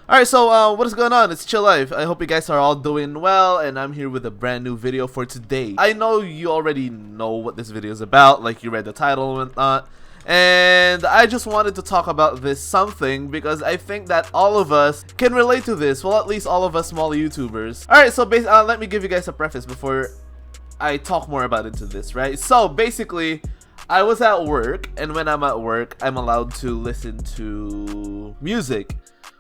Alright, so what is going on? It's Chill Life. I hope you guys are all doing well, and I'm here with a brand new video for today. I know you already know what this video is about, like you read the title and whatnot, and I just wanted to talk about this something because I think that all of us can relate to this. Well, at least all of us small YouTubers. Alright, so let me give you guys a preface before I talk more about into this, right? So basically, I was at work, and when I'm at work, I'm allowed to listen to music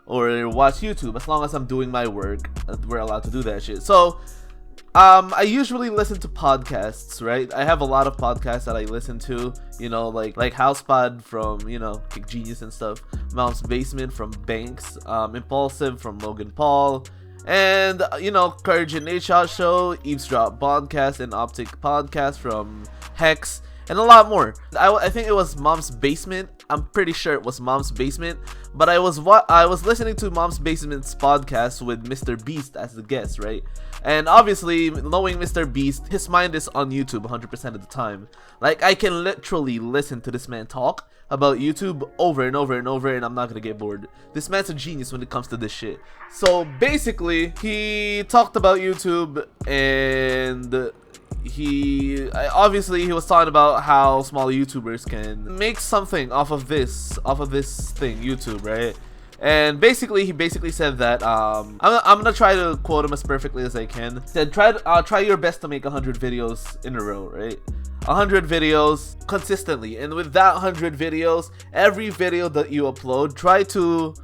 or watch YouTube. As long as I'm doing my work, we're allowed to do that shit. So I usually listen to podcasts, right? I have a lot of podcasts that I listen to, you know, like HousePod from, you know, Kick Genius and stuff, Mom's Basement from Banks, Impulsive from Logan Paul, and you know, Courage and Nate Shot Show, Eavesdrop Podcast, and Optic Podcast from Hex, and a lot more. I think it was Mom's Basement. I'm pretty sure it was Mom's Basement, but I was listening to Mom's Basement's podcast with MrBeast as the guest, right? And obviously, knowing MrBeast, his mind is on YouTube 100% of the time. Like, I can literally listen to this man talk about YouTube over and over and over, and I'm not gonna get bored. This man's a genius when it comes to this shit. So basically, he talked about YouTube, and he was talking about how small YouTubers can make something off of this thing, YouTube, right? And basically, he said that I'm gonna try to quote him as perfectly as I can. He said, try your best to make 100 videos in a row, right? 100 videos consistently, and with that 100 videos, every video that you upload, try to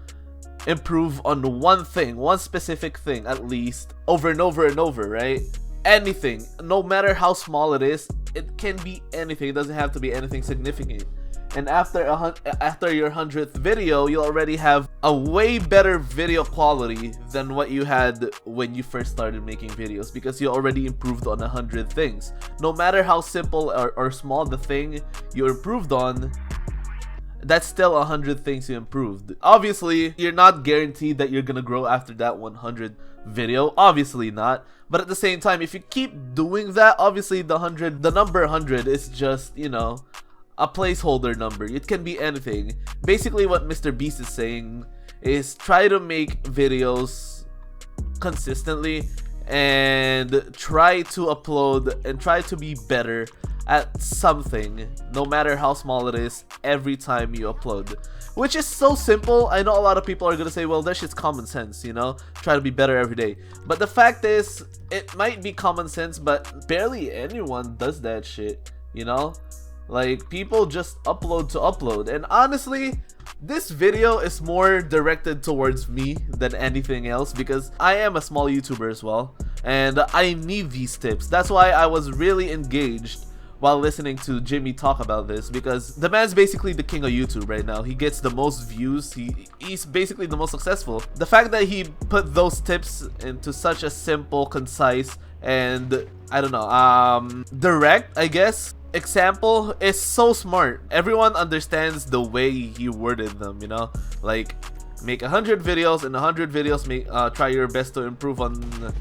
improve on one thing, one specific thing at least, over and over and over, right? Anything, no matter how small it is, it can be anything. It doesn't have to be anything significant. And after your 100th video, you'll already have a way better video quality than what you had when you first started making videos, because you already improved on 100 things. No matter how simple or small the thing you improved on, that's still 100 things you improved. Obviously, you're not guaranteed that you're gonna grow after that 100 video. Obviously not. But at the same time, if you keep doing that, obviously the number 100 is just, you know, a placeholder number. It can be anything. Basically, what MrBeast is saying is try to make videos consistently and try to upload and try to be better at something, no matter how small it is, every time you upload. Which is so simple. I know a lot of people are gonna say, well, that shit's common sense, you know? Try to be better every day. But the fact is, it might be common sense, but barely anyone does that shit, you know? Like, people just upload to upload. And honestly, this video is more directed towards me than anything else, because I am a small YouTuber as well, and I need these tips. That's why I was really engaged while listening to Jimmy talk about this, because the man's basically the king of YouTube right now. He gets the most views, he's basically the most successful. The fact that he put those tips into such a simple, concise, and I don't know, direct, I guess, example is so smart. Everyone understands the way he worded them, you know? Like, make 100 videos, and 100 videos, try your best to improve on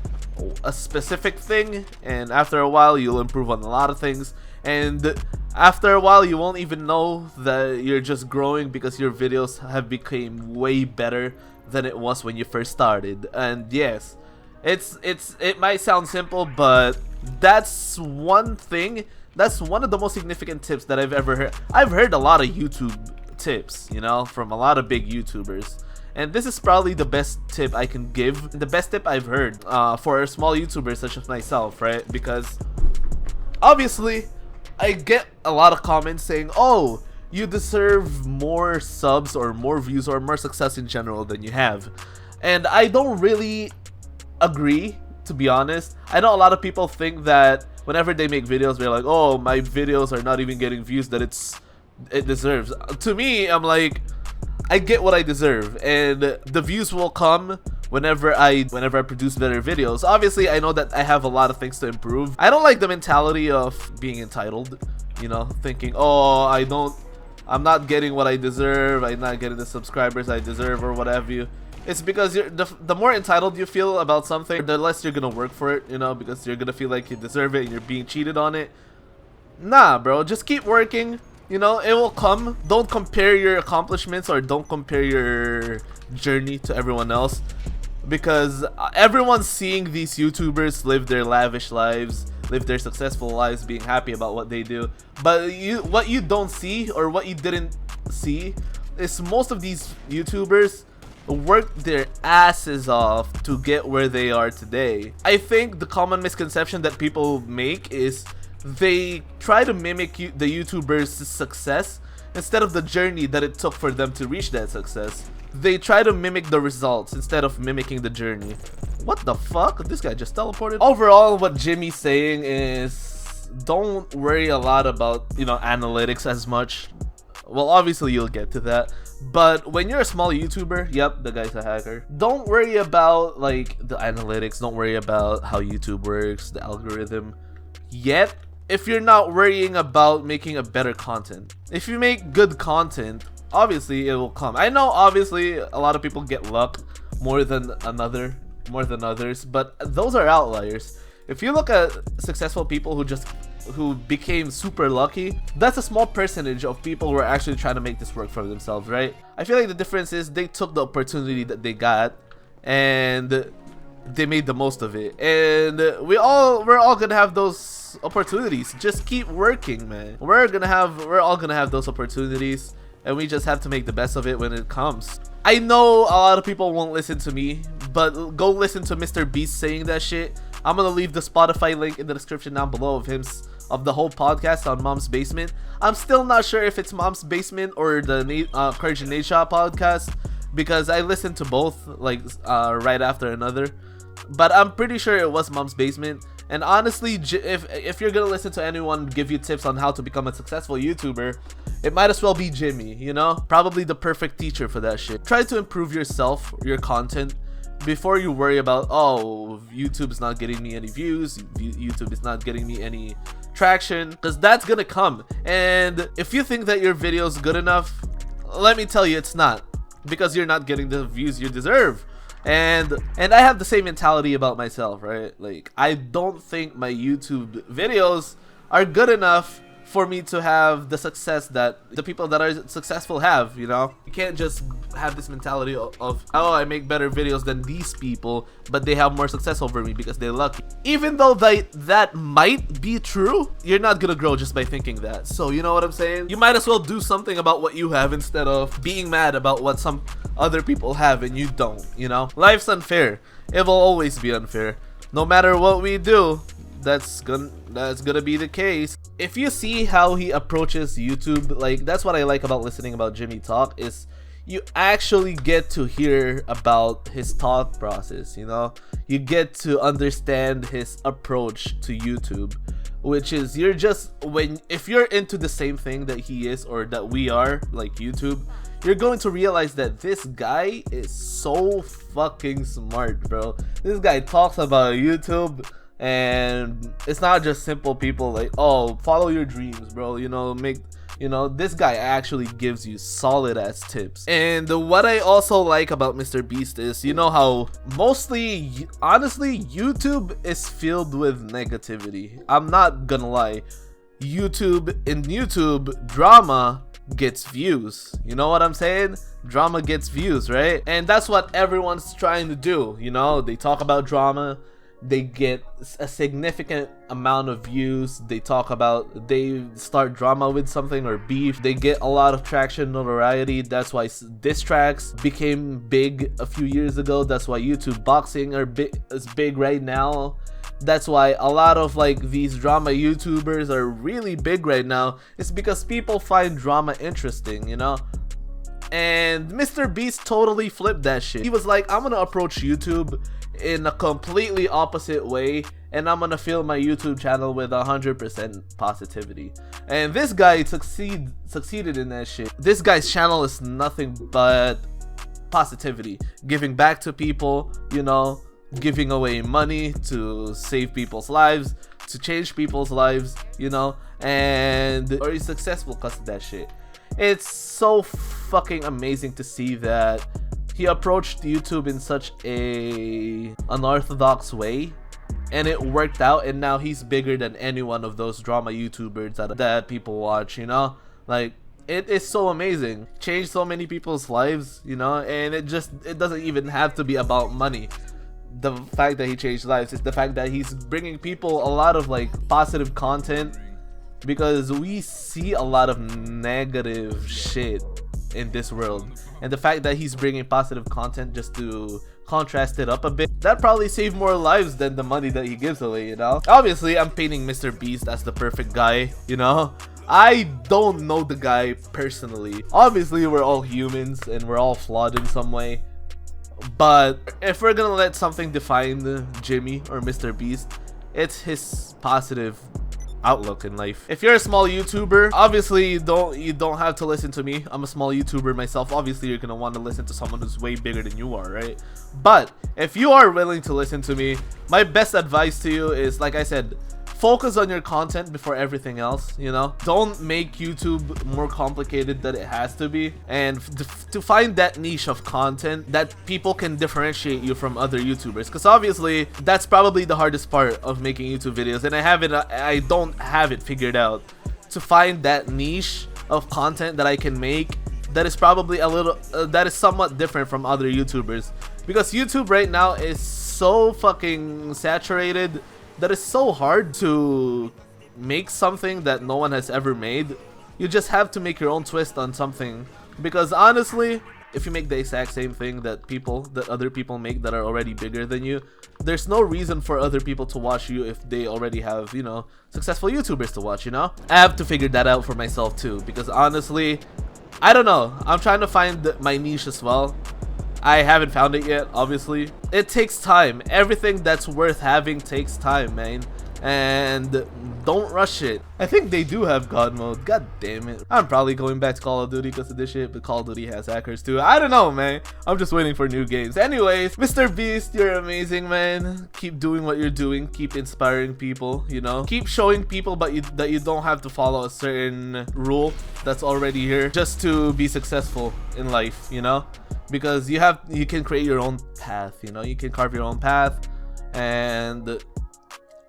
a specific thing, and after a while you'll improve on a lot of things, and after a while you won't even know that you're just growing, because your videos have become way better than it was when you first started. And yes, it might sound simple, but that's one thing, that's one of the most significant tips that I've ever heard. I've heard a lot of YouTube tips, you know, from a lot of big YouTubers, and this is probably the best tip I can give, the best tip I've heard for a small YouTuber such as myself, right? Because obviously I get a lot of comments saying, oh, you deserve more subs or more views or more success in general than you have. And I don't really agree, to be honest. I know a lot of people think that whenever they make videos, they're like, oh, my videos are not even getting views that it deserves. To me, I'm like, I get what I deserve, and the views will come whenever I produce better videos. Obviously, I know that I have a lot of things to improve. I don't like the mentality of being entitled, you know, thinking, oh, I'm not getting what I deserve, I'm not getting the subscribers I deserve, or whatever you. It's because the more entitled you feel about something, the less you're gonna work for it, you know, because you're gonna feel like you deserve it and you're being cheated on it. Nah, bro, just keep working. You know, it will come. Don't compare your accomplishments or don't compare your journey to everyone else, because everyone's seeing these YouTubers live their lavish lives, live their successful lives, being happy about what they do. But what you don't see, or what you didn't see, is most of these YouTubers worked their asses off to get where they are today. I think the common misconception that people make is they try to mimic the YouTuber's success instead of the journey that it took for them to reach that success. They try to mimic the results instead of mimicking the journey. What the fuck? This guy just teleported. Overall, what Jimmy's saying is don't worry a lot about, you know, analytics as much. Well, obviously you'll get to that, but when you're a small YouTuber, yep, the guy's a hacker. Don't worry about like the analytics. Don't worry about how YouTube works, the algorithm yet, if you're not worrying about making a better content. If you make good content, obviously it will come. I know obviously a lot of people get luck more than others, but those are outliers. If you look at successful people who became super lucky, that's a small percentage of people who are actually trying to make this work for themselves, right? I feel like the difference is they took the opportunity that they got and they made the most of it, and we're all gonna have those opportunities. Just keep working, man. We're all gonna have those opportunities, and we just have to make the best of it when it comes. I know a lot of people won't listen to me, but go listen to MrBeast saying that shit. I'm gonna leave the Spotify link in the description down below of the whole podcast on Mom's Basement. I'm still not sure if it's Mom's Basement or the Courage and Nate Shot podcast, because I listened to both like right after another, but I'm pretty sure it was Mom's Basement. And honestly, if you're gonna listen to anyone give you tips on how to become a successful YouTuber, it might as well be Jimmy, you know? Probably the perfect teacher for that shit. Try to improve yourself, your content, before you worry about, oh, YouTube is not getting me any views, YouTube is not getting me any traction, because that's gonna come. And if you think that your video is good enough, let me tell you, it's not, because you're not getting the views you deserve. And I have the same mentality about myself, right? Like, I don't think my YouTube videos are good enough for me to have the success that the people that are successful have, you know? You can't just have this mentality of oh, I make better videos than these people, but they have more success over me because they're lucky. Even though that might be true, you're not gonna grow just by thinking that. So you know what I'm saying? You might as well do something about what you have instead of being mad about what some other people have and you don't, you know? Life's unfair. It will always be unfair. No matter what we do, that's gonna be the case. If you see how he approaches YouTube, like, that's what I like about listening about Jimmy talk, is you actually get to hear about his thought process, you know? You get to understand his approach to YouTube, which is if you're into the same thing that he is or that we are, like YouTube, you're going to realize that this guy is so fucking smart, bro. This guy talks about YouTube, and it's not just simple people like, oh, follow your dreams, bro, you know, this guy actually gives you solid ass tips. And what I also like about MrBeast is, you know how mostly, honestly, YouTube is filled with negativity. I'm not gonna lie. In YouTube, drama gets views. You know what I'm saying? Drama gets views, right? And that's what everyone's trying to do, you know? They talk about drama, they get a significant amount of views. They start drama with something or beef, they get a lot of traction, notoriety. That's why diss tracks became big a few years ago. That's why YouTube boxing is big right now. That's why a lot of like these drama YouTubers are really big right now. It's because people find drama interesting, you know? And MrBeast totally flipped that shit. He was like, I'm gonna approach YouTube in a completely opposite way, and I'm gonna fill my YouTube channel with 100% positivity. And this guy succeeded in that shit. This guy's channel is nothing but positivity, giving back to people, you know, giving away money to save people's lives, to change people's lives, you know, or he's successful because of that shit. It's so fucking amazing to see that he approached YouTube in such a unorthodox way, and it worked out, and now he's bigger than any one of those drama YouTubers that people watch, you know? Like, it is so amazing. Changed so many people's lives, you know, and it doesn't even have to be about money. The fact that he changed lives is the fact that he's bringing people a lot of like positive content, because we see a lot of negative shit in this world, and the fact that he's bringing positive content just to contrast it up a bit, that probably saved more lives than the money that he gives away, you know. Obviously I'm painting MrBeast as the perfect guy, you know. I don't know the guy personally. Obviously we're all humans and we're all flawed in some way, but if we're gonna let something define Jimmy or MrBeast, it's his positive outlook in life. If you're a small YouTuber, obviously you don't have to listen to me. I'm a small YouTuber myself. Obviously you're gonna want to listen to someone who's way bigger than you are, right? But if you are willing to listen to me, my best advice to you is, like I said, focus on your content before everything else, you know. Don't make YouTube more complicated than it has to be, and to find that niche of content that people can differentiate you from other YouTubers, because obviously that's probably the hardest part of making YouTube videos, and I don't have it figured out, to find that niche of content that I can make that is probably a little that is somewhat different from other YouTubers, because YouTube right now is so fucking saturated that it's so hard to make something that no one has ever made. You just have to make your own twist on something, because honestly, if you make the exact same thing that other people make that are already bigger than you, there's no reason for other people to watch you if they already have, you know, successful YouTubers to watch, you know. I have to figure that out for myself too, because honestly, I don't know, I'm trying to find my niche as well. I haven't found it yet, obviously. It takes time. Everything that's worth having takes time, man. And don't rush it. I think they do have God mode. God damn it. I'm probably going back to Call of Duty because of this shit, but Call of Duty has hackers too. I don't know, man. I'm just waiting for new games. Anyways, MrBeast, you're amazing, man. Keep doing what you're doing. Keep inspiring people, you know. Keep showing people that you don't have to follow a certain rule that's already here just to be successful in life, you know. Because you can create your own path, you know. You can carve your own path, and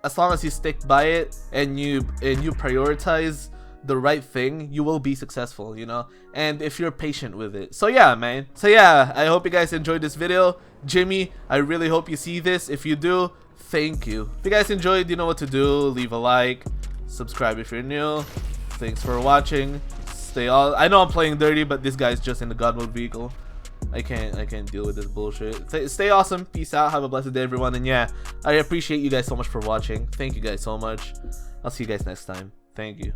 as long as you stick by it and you prioritize the right thing, you will be successful, you know. And if you're patient with it. So yeah, man. So yeah, I hope you guys enjoyed this video. Jimmy, I really hope you see this. If you do, thank you. If you guys enjoyed, you know what to do. Leave a like, subscribe if you're new. Thanks for watching. I know I'm playing dirty, but this guy's just in the God mode vehicle. I can't deal with this bullshit. Stay awesome. Peace out. Have a blessed day, everyone. And yeah, I appreciate you guys so much for watching. Thank you guys so much. I'll see you guys next time. Thank you.